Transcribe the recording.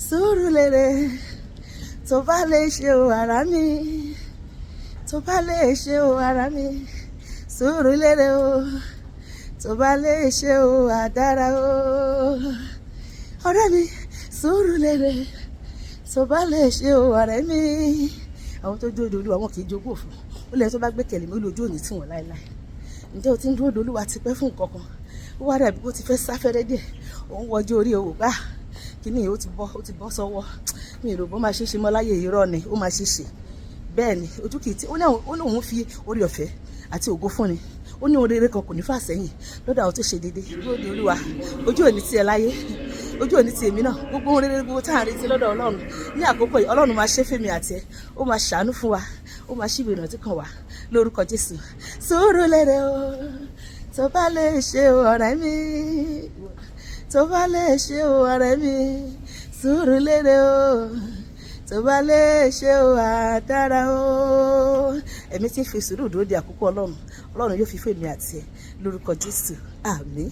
Suru lere, tó bá lè ṣe o ara mi, tó bá lè ṣe o ara mi, suru lere o, tó bá lè ṣe o àdára o. Ọ̀rẹ́ mi, suru lere, tó bá lè ṣe o ọ̀rẹ́ mi. Àwọn tó dúró de Olúwa wọn kì í jogún òfò. Ó lẹ́yìn tó bá gbẹ́kẹ̀lé mi olójú òní tí wọ́n láéláé. Ǹjẹ́ o ti ń dúró de Olúwa ti pẹ́ fún nǹkan kan? Ó wá dàbí bó ti fẹ́ sáfẹ́rẹ́ díẹ̀. Òun wọjú orí owó gbà. Kíní yìí ó ti bọ́ sọ́wọ́. Mi ò rò bó máa ṣe ṣe mọ́ láyé irọ́ ni, ó máa ṣe ṣe. Bẹ́ẹ̀ ni, ojú kìí tí ó ní òun fi orí ọ̀fẹ́ àti ògo fún ni. Ó ní oríire kan kò ní fà sẹ́yìn lọ́dọ̀ àwọn tó ṣe déédéé. Dúró de Olúwa. Ojú òní ti ẹ láyé. Ojú òní ti èmi náà. Gbogbo ohun rere gbogbo tá à ń retí lọ́dọ̀ Ọlọ́run. Ní àkókò yìí, Ọlọ́run máa ṣe fèmí àti ẹ. Ó máa ṣàánú fún wa. Ó máa ṣíbi ìrántí kan wá lórúkọ Jésù. Suru lere o, tó bá lè ṣe o ọ̀rẹ́ mi, tó bá lè ṣe o ọ̀rẹ́ mi, suru lere o, tó bá lè ṣe o àdára o. Ẹ̀mí tí ń fi sùúrù dúró de àkókò Ọlọ́run, Ọlọ́run yóò fi fún èmi àti ẹ lórúkọ Jésù. Àmín.